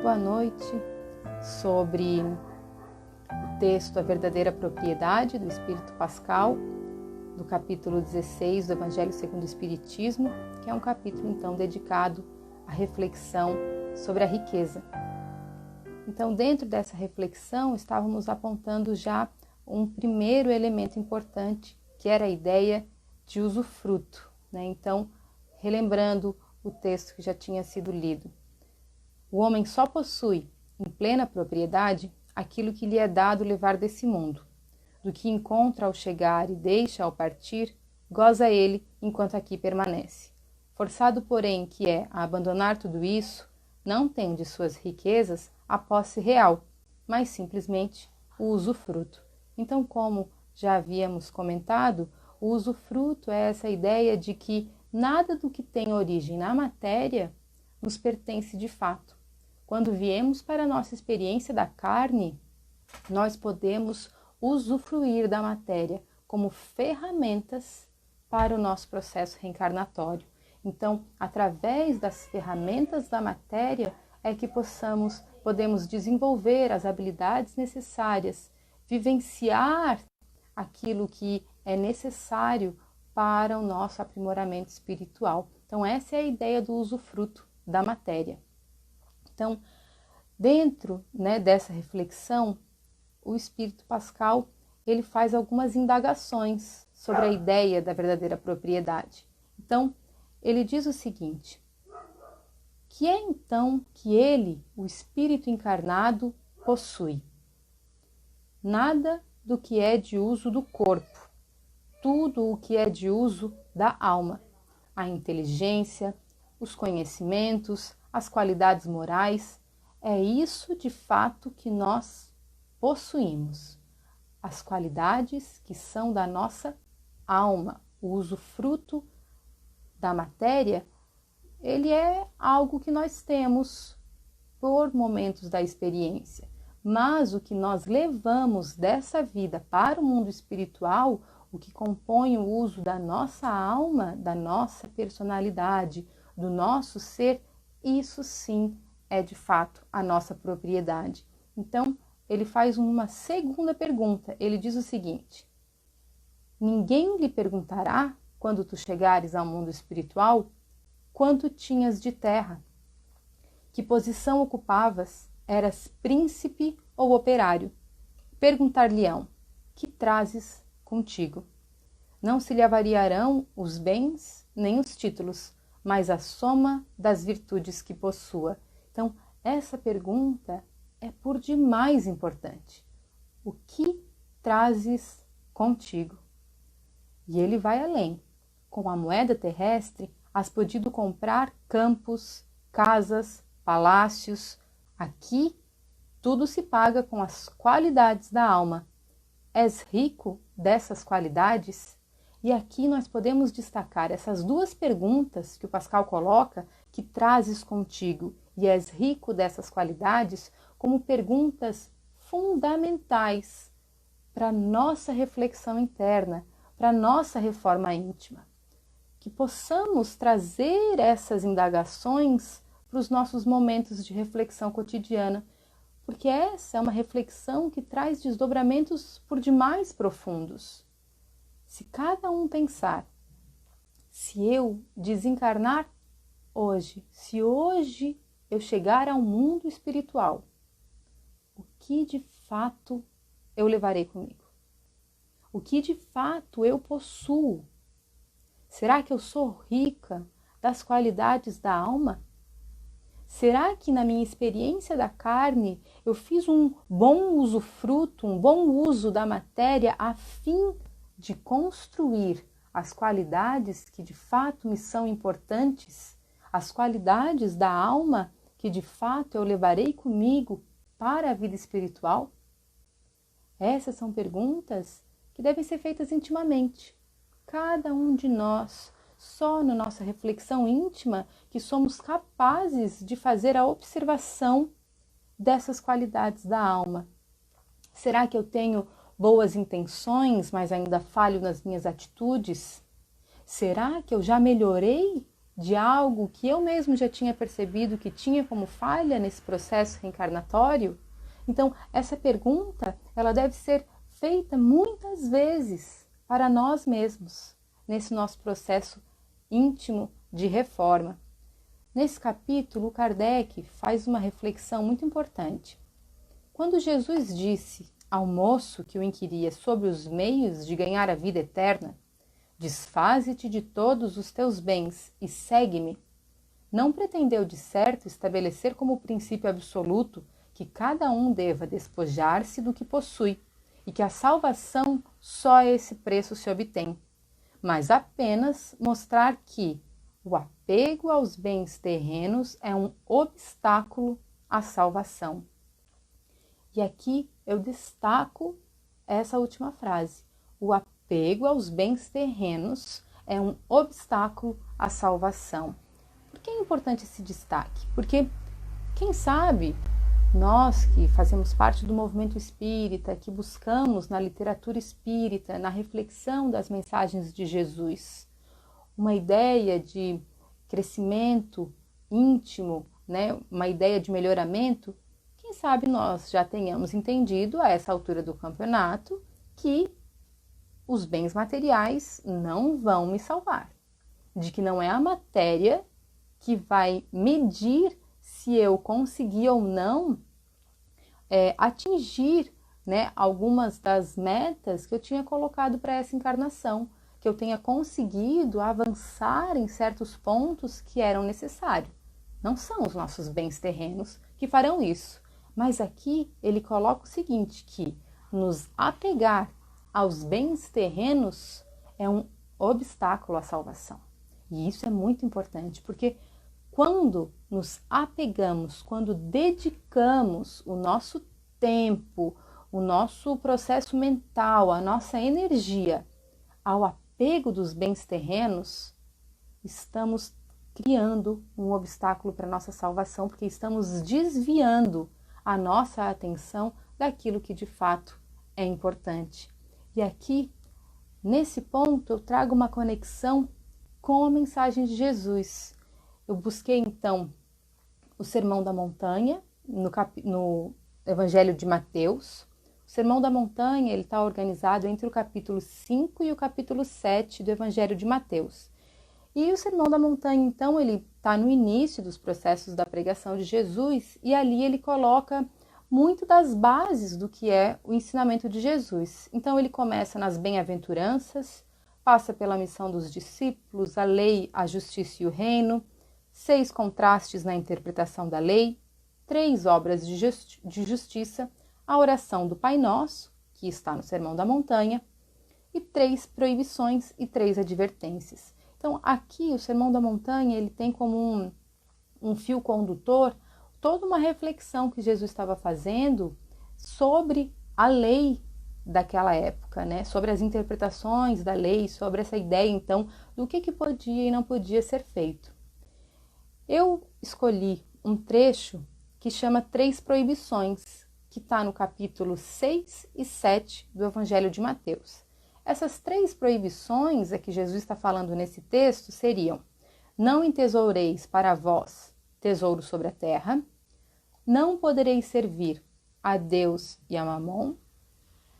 boa noite sobre o texto A Verdadeira Propriedade, do Espírito Pascal, do capítulo 16 do Evangelho segundo o Espiritismo, que é um capítulo, então, dedicado à reflexão sobre a riqueza. Então, dentro dessa reflexão, estávamos apontando já um primeiro elemento importante, que era a ideia de usufruto, né? Então, relembrando o texto que já tinha sido lido. O homem só possui, em plena propriedade, aquilo que lhe é dado levar desse mundo. Do que encontra ao chegar e deixa ao partir, goza ele enquanto aqui permanece. Forçado, porém, que é a abandonar tudo isso, não tem de suas riquezas a posse real, mas simplesmente o usufruto. Então, como já havíamos comentado, o usufruto é essa ideia de que nada do que tem origem na matéria nos pertence de fato. Quando viemos para a nossa experiência da carne, nós podemos usufruir da matéria como ferramentas para o nosso processo reencarnatório. Então, através das ferramentas da matéria é que podemos desenvolver as habilidades necessárias, vivenciar aquilo que é necessário para o nosso aprimoramento espiritual. Então, essa é a ideia do usufruto da matéria. Então, dentro, dessa reflexão, o Espírito Pascal ele faz algumas indagações sobre a ideia da verdadeira propriedade. Então, ele diz o seguinte: que é então que ele, o Espírito encarnado, possui? Nada do que é de uso do corpo, tudo o que é de uso da alma, a inteligência, os conhecimentos, as qualidades morais, é isso de fato que nós possuímos. As qualidades que são da nossa alma, o usufruto da matéria, ele é algo que nós temos por momentos da experiência. Mas o que nós levamos dessa vida para o mundo espiritual, o que compõe o uso da nossa alma, da nossa personalidade, do nosso ser, isso sim é de fato a nossa propriedade. Então, ele faz uma segunda pergunta. Ele diz o seguinte: ninguém lhe perguntará, quando tu chegares ao mundo espiritual, quanto tinhas de terra, que posição ocupavas, eras príncipe ou operário. Perguntar-lhe-ão: que trazes contigo? Não se lhe avariarão os bens nem os títulos, mas a soma das virtudes que possua. Então, essa pergunta é por demais importante. O que trazes contigo? E ele vai além. Com a moeda terrestre, has podido comprar campos, casas, palácios. Aqui, tudo se paga com as qualidades da alma. És rico dessas qualidades? E aqui nós podemos destacar essas duas perguntas que o Pascal coloca, que trazes contigo e és rico dessas qualidades, como perguntas fundamentais para a nossa reflexão interna, para a nossa reforma íntima. Que possamos trazer essas indagações para os nossos momentos de reflexão cotidiana, porque essa é uma reflexão que traz desdobramentos por demais profundos. Se cada um pensar, se eu desencarnar hoje, se hoje eu chegar ao mundo espiritual, o que de fato eu levarei comigo? O que de fato eu possuo? Será que eu sou rica das qualidades da alma? Será que na minha experiência da carne eu fiz um bom usufruto, um bom uso da matéria a fim de construir as qualidades que de fato me são importantes, as qualidades da alma que de fato eu levarei comigo para a vida espiritual? Essas são perguntas que devem ser feitas intimamente. Cada um de nós, só na nossa reflexão íntima, que somos capazes de fazer a observação dessas qualidades da alma. Será que eu tenho boas intenções, mas ainda falho nas minhas atitudes? Será que eu já melhorei de algo que eu mesmo já tinha percebido que tinha como falha nesse processo reencarnatório? Então, essa pergunta, ela deve ser feita muitas vezes para nós mesmos, nesse nosso processo íntimo de reforma. Nesse capítulo, Kardec faz uma reflexão muito importante. Quando Jesus disse ao moço que o inquiria sobre os meios de ganhar a vida eterna, desfaze-te de todos os teus bens e segue-me, não pretendeu de certo estabelecer como princípio absoluto que cada um deva despojar-se do que possui e que a salvação só a esse preço se obtém, mas apenas mostrar que o apego aos bens terrenos é um obstáculo à salvação. E aqui eu destaco essa última frase. O apego aos bens terrenos é um obstáculo à salvação. Por que é importante esse destaque? Porque, quem sabe, nós que fazemos parte do movimento espírita, que buscamos na literatura espírita, na reflexão das mensagens de Jesus, uma ideia de crescimento íntimo, né? Uma ideia de melhoramento, quem sabe nós já tenhamos entendido a essa altura do campeonato que os bens materiais não vão me salvar, de que não é a matéria que vai medir se eu conseguir ou não atingir, né, algumas das metas que eu tinha colocado para essa encarnação, que eu tenha conseguido avançar em certos pontos que eram necessários. Não são os nossos bens terrenos que farão isso, mas aqui ele coloca o seguinte, que nos apegar aos bens terrenos é um obstáculo à salvação. E isso é muito importante, porque quando nos apegamos, quando dedicamos o nosso tempo, o nosso processo mental, a nossa energia ao apego dos bens terrenos, estamos criando um obstáculo para a nossa salvação, porque estamos desviando a nossa atenção daquilo que de fato é importante. E aqui, nesse ponto, eu trago uma conexão com a mensagem de Jesus. Eu busquei, então, o Sermão da Montanha, no Evangelho de Mateus. O Sermão da Montanha está organizado entre o capítulo 5 e o capítulo 7 do Evangelho de Mateus. E o Sermão da Montanha, então, ele está no início dos processos da pregação de Jesus, e ali ele coloca muito das bases do que é o ensinamento de Jesus. Então, ele começa nas bem-aventuranças, passa pela missão dos discípulos, a lei, a justiça e o reino, 6 contrastes na interpretação da lei, 3 obras de justiça, a oração do Pai Nosso, que está no Sermão da Montanha, e 3 proibições e 3 advertências. Então, aqui o Sermão da Montanha ele tem como um fio condutor toda uma reflexão que Jesus estava fazendo sobre a lei daquela época, né? Sobre as interpretações da lei, sobre essa ideia, então, do que podia e não podia ser feito. Eu escolhi um trecho que chama 3 proibições, que está no capítulo 6 e 7 do Evangelho de Mateus. Essas 3 proibições que Jesus está falando nesse texto seriam: não entesoureis para vós tesouro sobre a terra, não podereis servir a Deus e a Mamon,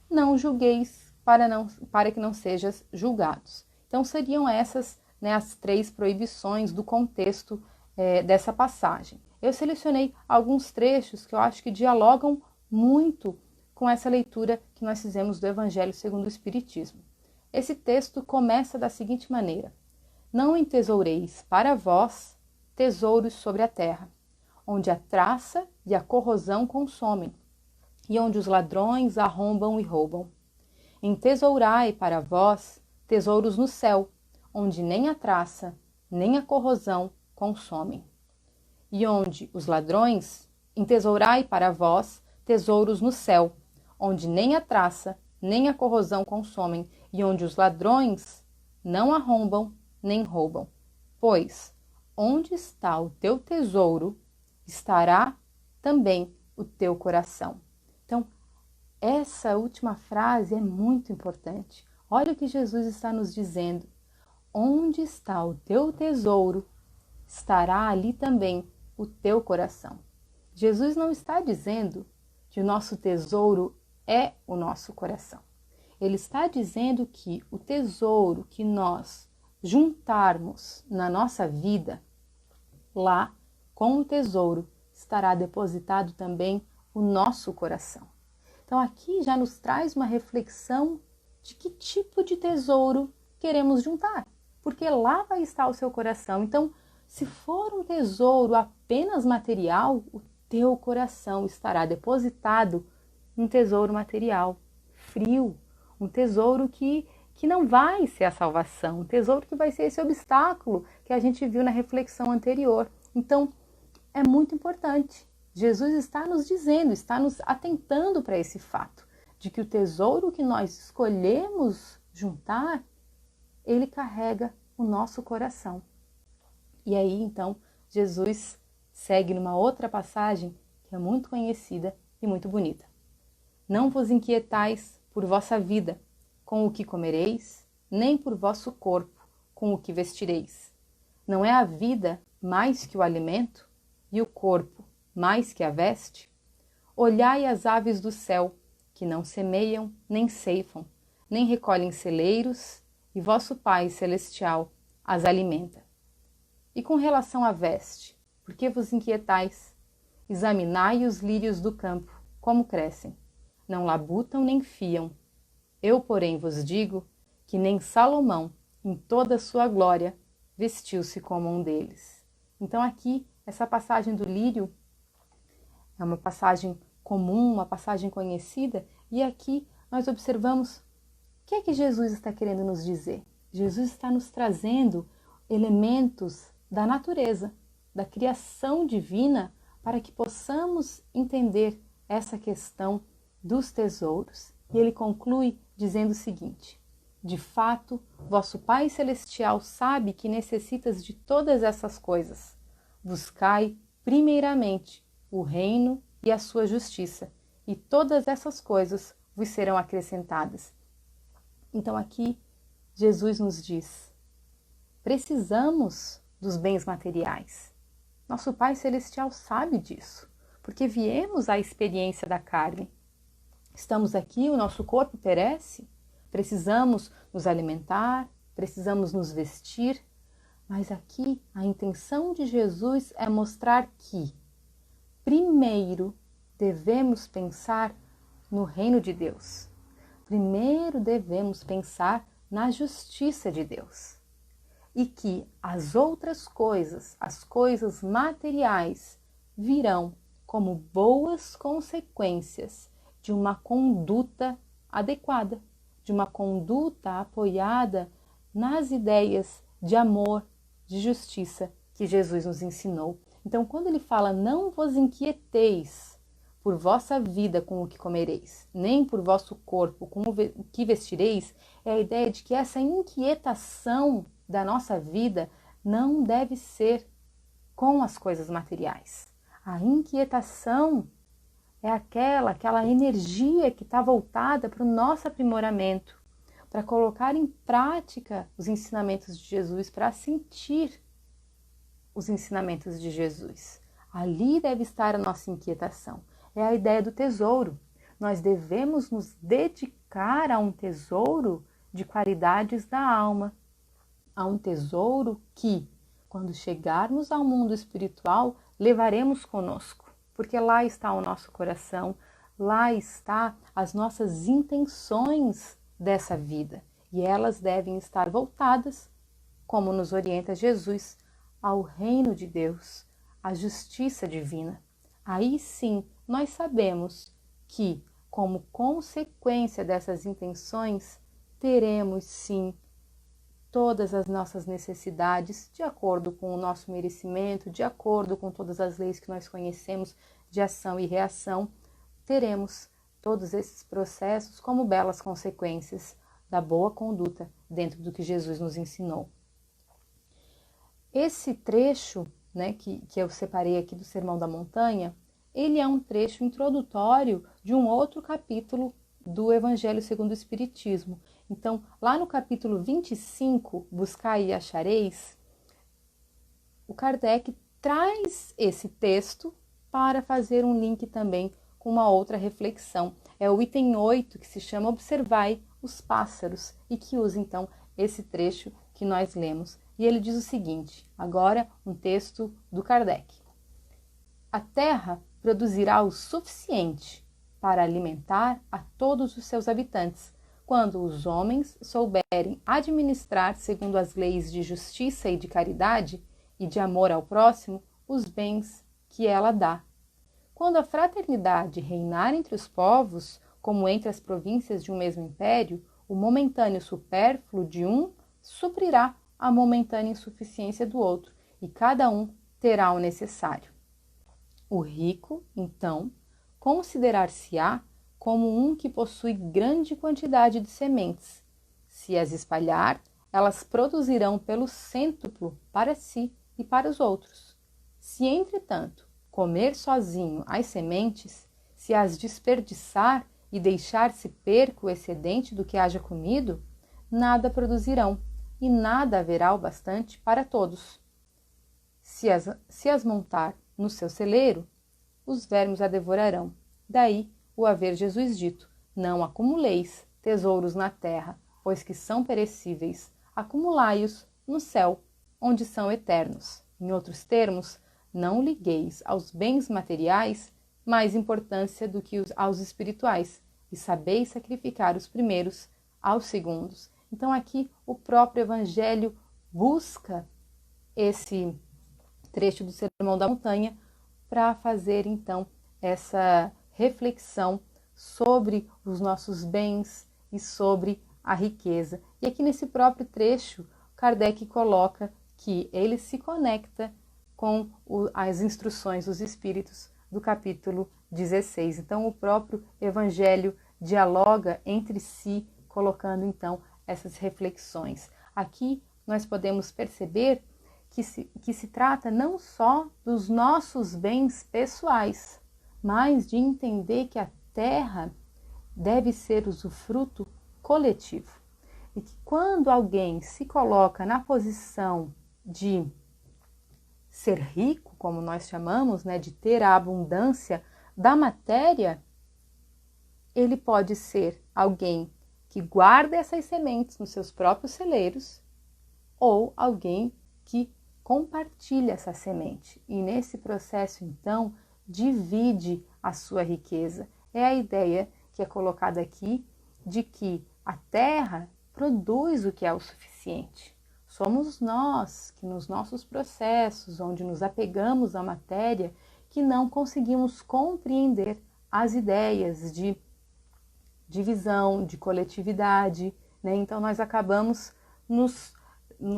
não julgueis para que não sejais julgados. Então seriam essas, né, as 3 proibições do contexto dessa passagem. Eu selecionei alguns trechos que eu acho que dialogam muito com essa leitura que nós fizemos do Evangelho segundo o Espiritismo. Esse texto começa da seguinte maneira: não entesoureis para vós tesouros sobre a terra, onde a traça e a corrosão consomem, e onde os ladrões arrombam e roubam. Entesourai para vós tesouros no céu, onde nem a traça, nem a corrosão consomem. E onde os ladrões, entesourai para vós tesouros no céu, onde nem a traça, nem a corrosão consomem, e onde os ladrões não arrombam, nem roubam. Pois, onde está o teu tesouro, estará também o teu coração. Então, essa última frase é muito importante. Olha o que Jesus está nos dizendo. Onde está o teu tesouro, estará ali também o teu coração. Jesus não está dizendo que o nosso tesouro é o nosso coração. Ele está dizendo que o tesouro que nós juntarmos na nossa vida, lá com o tesouro estará depositado também o nosso coração. Então aqui já nos traz uma reflexão de que tipo de tesouro queremos juntar, porque lá vai estar o seu coração. Então, se for um tesouro apenas material, o teu coração estará depositado um tesouro material, frio, um tesouro que não vai ser a salvação, um tesouro que vai ser esse obstáculo que a gente viu na reflexão anterior. Então, é muito importante. Jesus está nos dizendo, está nos atentando para esse fato, de que o tesouro que nós escolhemos juntar, ele carrega o nosso coração. E aí, então, Jesus segue numa outra passagem que é muito conhecida e muito bonita. Não vos inquietais por vossa vida, com o que comereis, nem por vosso corpo, com o que vestireis. Não é a vida mais que o alimento, e o corpo mais que a veste? Olhai as aves do céu, que não semeiam, nem ceifam, nem recolhem celeiros, e vosso Pai Celestial as alimenta. E com relação à veste, por que vos inquietais? Examinai os lírios do campo, como crescem. Não labutam nem fiam. Eu, porém, vos digo que nem Salomão, em toda a sua glória, vestiu-se como um deles. Então aqui, essa passagem do lírio é uma passagem comum, uma passagem conhecida, e aqui nós observamos o que é que Jesus está querendo nos dizer. Jesus está nos trazendo elementos da natureza, da criação divina, para que possamos entender essa questão dos tesouros. E ele conclui dizendo o seguinte: de fato, vosso Pai Celestial sabe que necessitas de todas essas coisas. Buscai primeiramente o reino e a sua justiça, e todas essas coisas vos serão acrescentadas. Então aqui Jesus nos diz: precisamos dos bens materiais. Nosso Pai Celestial sabe disso, porque viemos à experiência da carne. Estamos aqui, o nosso corpo perece, precisamos nos alimentar, precisamos nos vestir, mas aqui a intenção de Jesus é mostrar que, primeiro, devemos pensar no reino de Deus. Primeiro devemos pensar na justiça de Deus. E que as outras coisas, as coisas materiais, virão como boas consequências de uma conduta adequada, de uma conduta apoiada nas ideias de amor, de justiça que Jesus nos ensinou. Então, quando ele fala, não vos inquieteis por vossa vida com o que comereis, nem por vosso corpo com o que vestireis, é a ideia de que essa inquietação da nossa vida não deve ser com as coisas materiais. A inquietação é aquela energia que está voltada para o nosso aprimoramento, para colocar em prática os ensinamentos de Jesus, para sentir os ensinamentos de Jesus. Ali deve estar a nossa inquietação. É a ideia do tesouro. Nós devemos nos dedicar a um tesouro de qualidades da alma, a um tesouro que, quando chegarmos ao mundo espiritual, levaremos conosco, porque lá está o nosso coração, lá está as nossas intenções dessa vida, e elas devem estar voltadas, como nos orienta Jesus, ao reino de Deus, à justiça divina. Aí sim, nós sabemos que, como consequência dessas intenções, teremos sim todas as nossas necessidades de acordo com o nosso merecimento, de acordo com todas as leis que nós conhecemos de ação e reação, teremos todos esses processos como belas consequências da boa conduta dentro do que Jesus nos ensinou. Esse trecho, né, que eu separei aqui do Sermão da Montanha, ele é um trecho introdutório de um outro capítulo do Evangelho segundo o Espiritismo. Então, lá no capítulo 25, Buscai e Achareis, o Kardec traz esse texto para fazer um link também com uma outra reflexão. É o item 8, que se chama Observai os pássaros, e que usa então esse trecho que nós lemos. E ele diz o seguinte, agora um texto do Kardec. A terra produzirá o suficiente para alimentar a todos os seus habitantes, quando os homens souberem administrar, segundo as leis de justiça e de caridade e de amor ao próximo, os bens que ela dá. Quando a fraternidade reinar entre os povos, como entre as províncias de um mesmo império, o momentâneo supérfluo de um suprirá a momentânea insuficiência do outro, e cada um terá o necessário. O rico, então, considerar-se-á como um que possui grande quantidade de sementes. Se as espalhar, elas produzirão pelo cêntuplo para si e para os outros. Se, entretanto, comer sozinho as sementes, se as desperdiçar e deixar-se perco o excedente do que haja comido, nada produzirão e nada haverá o bastante para todos. Se as montar no seu celeiro, os vermes a devorarão. Daí o haver Jesus dito, não acumuleis tesouros na terra, pois que são perecíveis, acumulai-os no céu, onde são eternos. Em outros termos, não ligueis aos bens materiais mais importância do que aos espirituais, e sabeis sacrificar os primeiros aos segundos. Então aqui o próprio Evangelho busca esse trecho do Sermão da Montanha para fazer então essa reflexão sobre os nossos bens e sobre a riqueza. E aqui nesse próprio trecho, Kardec coloca que ele se conecta com as instruções dos Espíritos do capítulo 16. Então o próprio Evangelho dialoga entre si, colocando então essas reflexões. Aqui nós podemos perceber que se trata não só dos nossos bens pessoais, mas de entender que a terra deve ser usufruto coletivo. E que quando alguém se coloca na posição de ser rico, como nós chamamos, né, de ter a abundância da matéria, ele pode ser alguém que guarda essas sementes nos seus próprios celeiros ou alguém que compartilha essa semente e nesse processo então divide a sua riqueza. É a ideia que é colocada aqui de que a terra produz o que é o suficiente. Somos nós que nos nossos processos, onde nos apegamos à matéria, que não conseguimos compreender as ideias de divisão, de coletividade, né? Então nós acabamos nos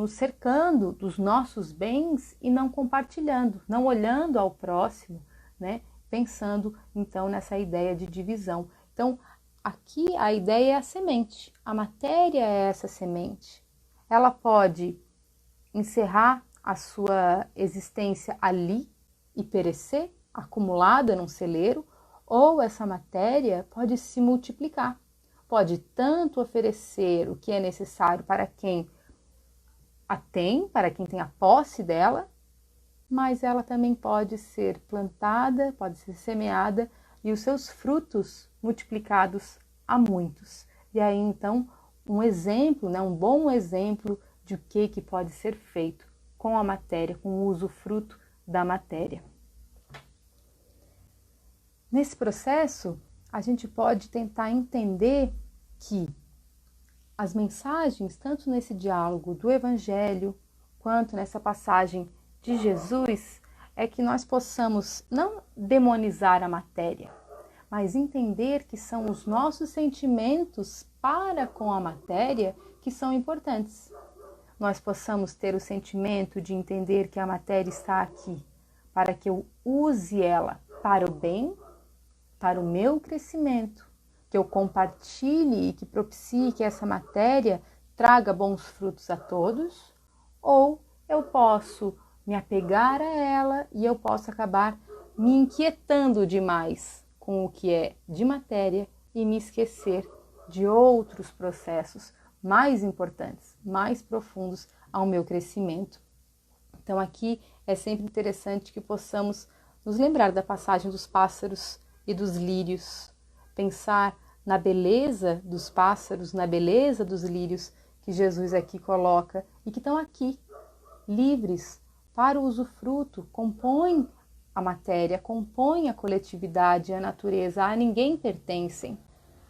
cercando dos nossos bens e não compartilhando, não olhando ao próximo, né? Pensando então nessa ideia de divisão. Então aqui a ideia é a semente, a matéria é essa semente. Ela pode encerrar a sua existência ali e perecer, acumulada num celeiro, ou essa matéria pode se multiplicar, pode tanto oferecer o que é necessário para quem a tem, para quem tem a posse dela, mas ela também pode ser plantada, pode ser semeada e os seus frutos multiplicados a muitos. E aí então um exemplo, né, um bom exemplo de o que pode ser feito com a matéria, com o usufruto da matéria. Nesse processo, a gente pode tentar entender que as mensagens, tanto nesse diálogo do Evangelho, quanto nessa passagem de Jesus, é que nós possamos não demonizar a matéria, mas entender que são os nossos sentimentos para com a matéria que são importantes. Nós possamos ter o sentimento de entender que a matéria está aqui para que eu use ela para o bem, para o meu crescimento, que eu compartilhe e que propicie que essa matéria traga bons frutos a todos, ou eu posso me apegar a ela e eu posso acabar me inquietando demais com o que é de matéria e me esquecer de outros processos mais importantes, mais profundos ao meu crescimento. Então aqui é sempre interessante que possamos nos lembrar da passagem dos pássaros e dos lírios, pensar na beleza dos pássaros, na beleza dos lírios que Jesus aqui coloca e que estão aqui, livres para o usufruto, compõem a matéria, compõem a coletividade, a natureza, a ninguém pertencem.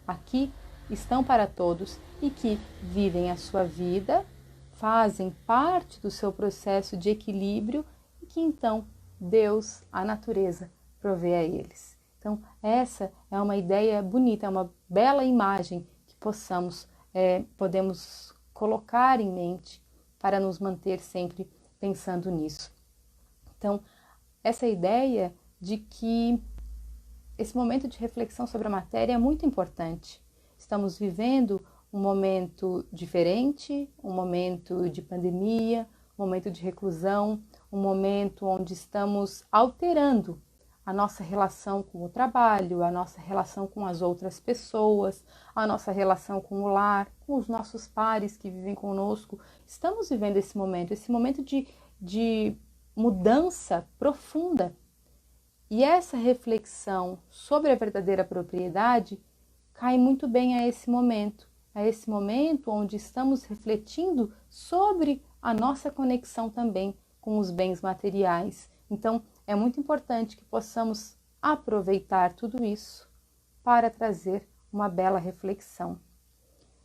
Aqui estão para todos e que vivem a sua vida, fazem parte do seu processo de equilíbrio e que então Deus, a natureza, provê a eles. Então essa é uma ideia bonita, é uma bela imagem que podemos colocar em mente para nos manter sempre pensando nisso. Então essa ideia de que esse momento de reflexão sobre a matéria é muito importante. Estamos vivendo um momento diferente, um momento de pandemia, um momento de reclusão, um momento onde estamos alterando a nossa relação com o trabalho, a nossa relação com as outras pessoas, a nossa relação com o lar, com os nossos pares que vivem conosco. Estamos vivendo esse momento de mudança profunda. E essa reflexão sobre a verdadeira propriedade cai muito bem a esse momento onde estamos refletindo sobre a nossa conexão também com os bens materiais. Então, é muito importante que possamos aproveitar tudo isso para trazer uma bela reflexão.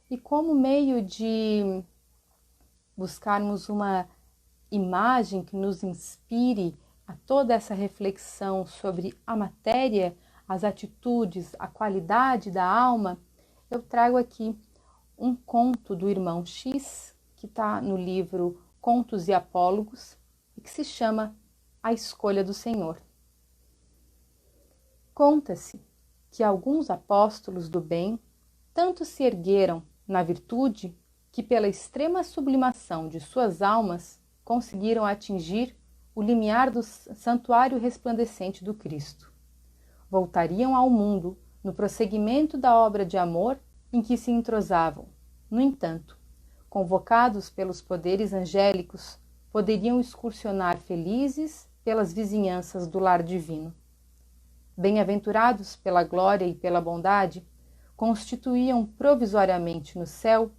E como meio de buscarmos uma imagem que nos inspire a toda essa reflexão sobre a matéria, as atitudes, a qualidade da alma, eu trago aqui um conto do irmão X, que está no livro Contos e Apólogos, e que se chama A Escolha do Senhor. Conta-se que alguns apóstolos do bem tanto se ergueram na virtude que, pela extrema sublimação de suas almas, conseguiram atingir o limiar do santuário resplandecente do Cristo. Voltariam ao mundo no prosseguimento da obra de amor em que se entrosavam. No entanto, convocados pelos poderes angélicos, poderiam excursionar felizes pelas vizinhanças do lar divino. Bem-aventurados pela glória e pela bondade, constituíam provisoriamente no céu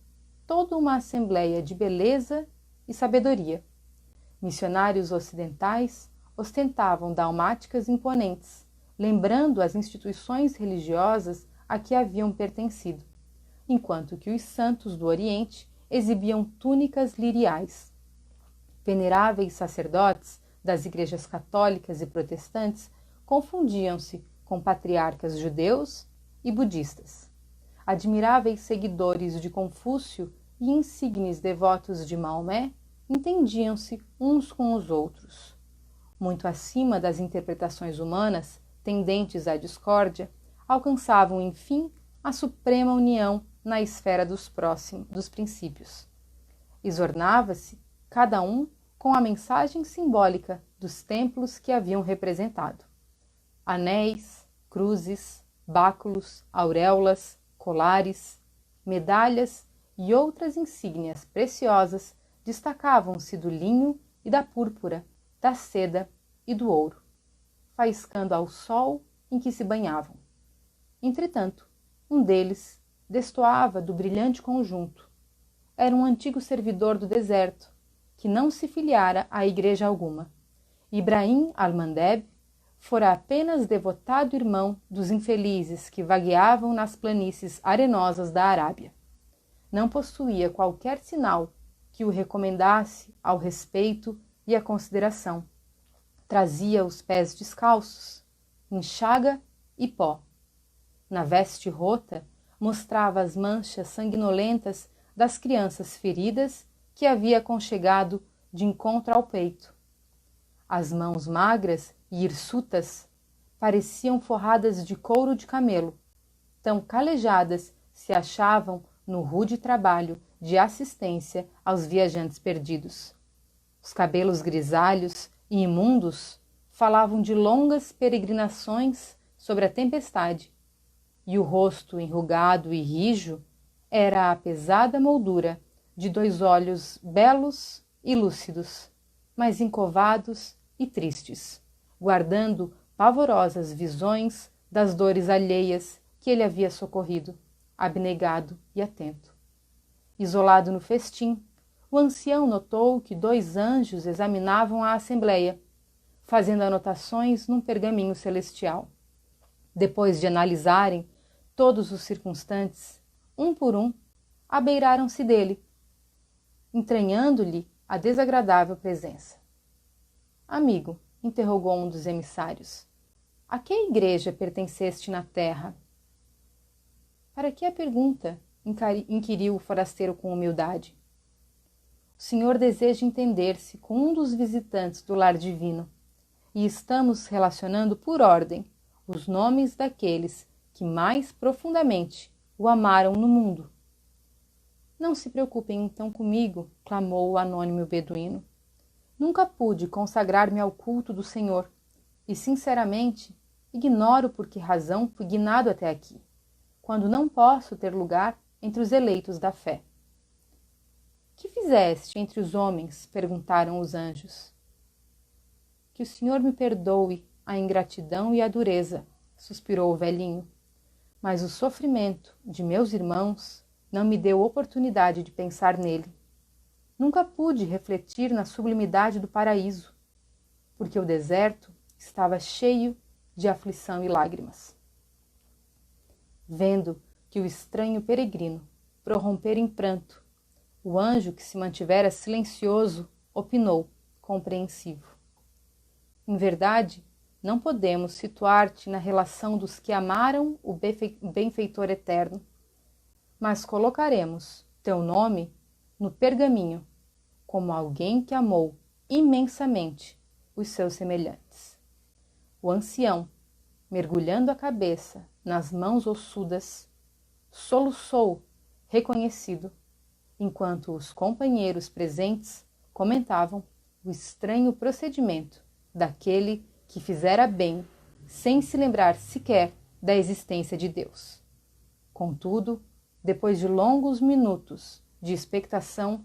toda uma assembleia de beleza e sabedoria. Missionários ocidentais ostentavam dalmáticas imponentes, lembrando as instituições religiosas a que haviam pertencido, enquanto que os santos do Oriente exibiam túnicas liriais. Veneráveis sacerdotes das igrejas católicas e protestantes confundiam-se com patriarcas judeus e budistas. Admiráveis seguidores de Confúcio e insignes devotos de Maomé entendiam-se uns com os outros. Muito acima das interpretações humanas, tendentes à discórdia, alcançavam, enfim, a suprema união na esfera dos princípios. Exornava-se, cada um, com a mensagem simbólica dos templos que haviam representado. Anéis, cruzes, báculos, auréolas, colares, medalhas e outras insígnias preciosas destacavam-se do linho e da púrpura, da seda e do ouro, faiscando ao sol em que se banhavam. Entretanto, um deles destoava do brilhante conjunto. Era um antigo servidor do deserto, que não se filiara a igreja alguma. Ibrahim al-Mandeb fora apenas devotado irmão dos infelizes que vagueavam nas planícies arenosas da Arábia. Não possuía qualquer sinal que o recomendasse ao respeito e à consideração. Trazia os pés descalços, enxága e pó. Na veste rota, mostrava as manchas sanguinolentas das crianças feridas que havia aconchegado de encontro ao peito. As mãos magras e hirsutas pareciam forradas de couro de camelo, tão calejadas se achavam no rude trabalho de assistência aos viajantes perdidos. Os cabelos grisalhos e imundos falavam de longas peregrinações sobre a tempestade, e o rosto enrugado e rijo era a pesada moldura de 2 olhos belos e lúcidos, mas encovados e tristes, guardando pavorosas visões das dores alheias que ele havia socorrido, abnegado e atento. Isolado no festim, o ancião notou que 2 anjos examinavam a assembleia, fazendo anotações num pergaminho celestial. Depois de analisarem todos os circunstantes, um por um, abeiraram-se dele, entranhando-lhe a desagradável presença. Amigo, interrogou um dos emissários, a que igreja pertenceste na terra? Para que a pergunta? Inquiriu o forasteiro com humildade. O senhor deseja entender-se com um dos visitantes do lar divino, e estamos relacionando por ordem os nomes daqueles que mais profundamente o amaram no mundo. Não se preocupem então comigo, clamou o anônimo beduíno. Nunca pude consagrar-me ao culto do Senhor, e, sinceramente, ignoro por que razão fui guinado até aqui, quando não posso ter lugar entre os eleitos da fé. Que fizeste entre os homens? Perguntaram os anjos. Que o Senhor me perdoe a ingratidão e a dureza, suspirou o velhinho, mas o sofrimento de meus irmãos não me deu oportunidade de pensar nele. Nunca pude refletir na sublimidade do paraíso, porque o deserto estava cheio de aflição e lágrimas. Vendo que o estranho peregrino prorrompera em pranto, o anjo que se mantivera silencioso opinou, compreensivo. Em verdade, não podemos situar-te na relação dos que amaram o benfeitor eterno, mas colocaremos teu nome no pergaminho como alguém que amou imensamente os seus semelhantes. O ancião, mergulhando a cabeça nas mãos ossudas, soluçou, reconhecido, enquanto os companheiros presentes comentavam o estranho procedimento daquele que fizera bem sem se lembrar sequer da existência de Deus. Contudo, depois de longos minutos de expectação,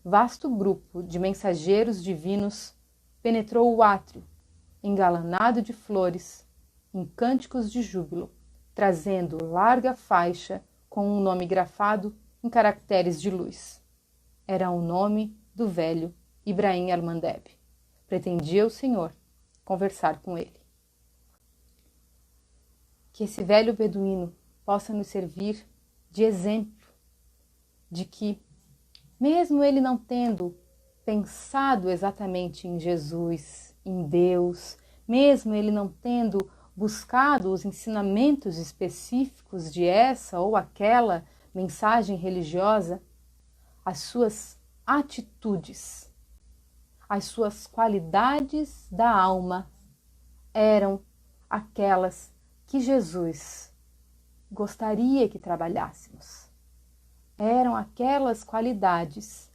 vasto grupo de mensageiros divinos penetrou o átrio, engalanado de flores, em cânticos de júbilo, trazendo larga faixa com um nome grafado em caracteres de luz. Era o nome do velho Ibrahim Al-Mandeb. Pretendia o Senhor conversar com ele. Que esse velho beduíno possa nos servir de exemplo de que, mesmo ele não tendo pensado exatamente em Jesus, em Deus, mesmo ele não tendo buscado os ensinamentos específicos de essa ou aquela mensagem religiosa, as suas atitudes, as suas qualidades da alma eram aquelas que Jesus gostaria que trabalhássemos. Eram aquelas qualidades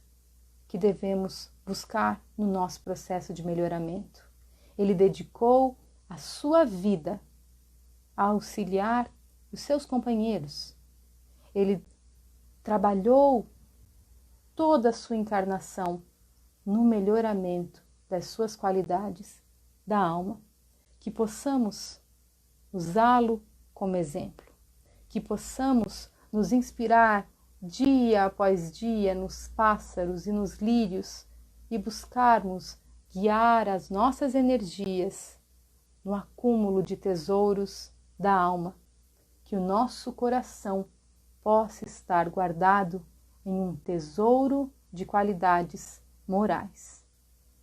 que devemos buscar no nosso processo de melhoramento. Ele dedicou a sua vida a auxiliar os seus companheiros. Ele trabalhou toda a sua encarnação no melhoramento das suas qualidades da alma, que possamos usá-lo como exemplo, que possamos nos inspirar dia após dia nos pássaros e nos lírios e buscarmos guiar as nossas energias no acúmulo de tesouros da alma, que o nosso coração possa estar guardado em um tesouro de qualidades morais,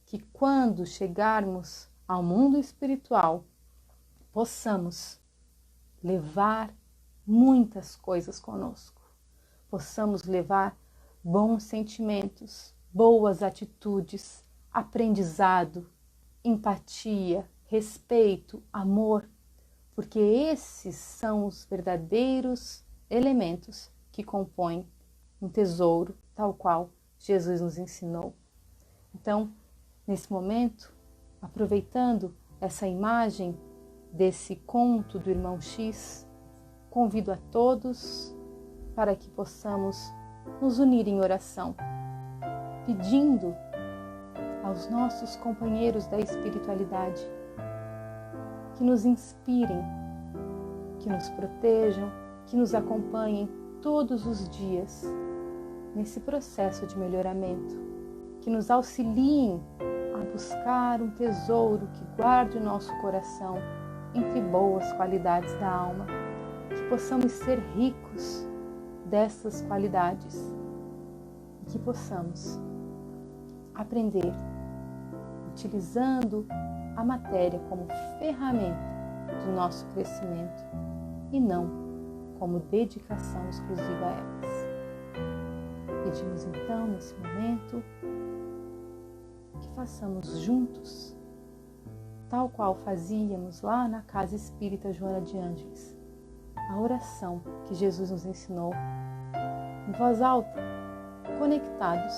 que quando chegarmos ao mundo espiritual possamos levar muitas coisas conosco, possamos levar bons sentimentos, boas atitudes, aprendizado, empatia, respeito, amor, porque esses são os verdadeiros elementos que compõem um tesouro tal qual Jesus nos ensinou. Então, nesse momento, aproveitando essa imagem desse conto do irmão X, convido a todos para que possamos nos unir em oração, pedindo aos nossos companheiros da espiritualidade, que nos inspirem, que nos protejam, que nos acompanhem todos os dias nesse processo de melhoramento, que nos auxiliem a buscar um tesouro que guarde o nosso coração entre boas qualidades da alma, que possamos ser ricos dessas qualidades e que possamos aprender utilizando a matéria como ferramenta do nosso crescimento e não como dedicação exclusiva a elas. Pedimos então, nesse momento, que façamos juntos, tal qual fazíamos lá na Casa Espírita Joana de Ângeles, a oração que Jesus nos ensinou, em voz alta, conectados,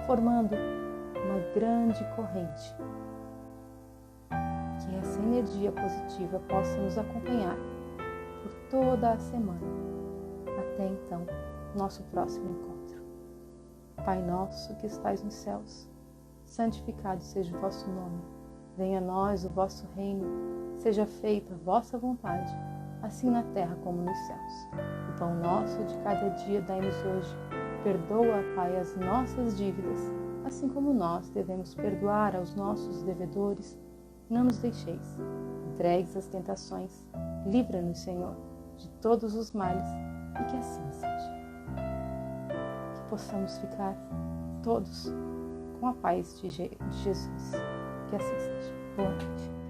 formando uma grande corrente. Que essa energia positiva possa nos acompanhar por toda a semana. Até então, nosso próximo encontro. Pai nosso que estais nos céus, santificado seja o vosso nome. Venha a nós o vosso reino. Seja feita a vossa vontade, assim na terra como nos céus. O pão nosso de cada dia dai-nos hoje. Perdoa, Pai, as nossas dívidas, assim como nós devemos perdoar aos nossos devedores. Não nos deixeis entregues às tentações. Livra-nos, Senhor, de todos os males, e que assim seja. Que possamos ficar todos com a paz de Jesus. Que assim seja. Boa noite.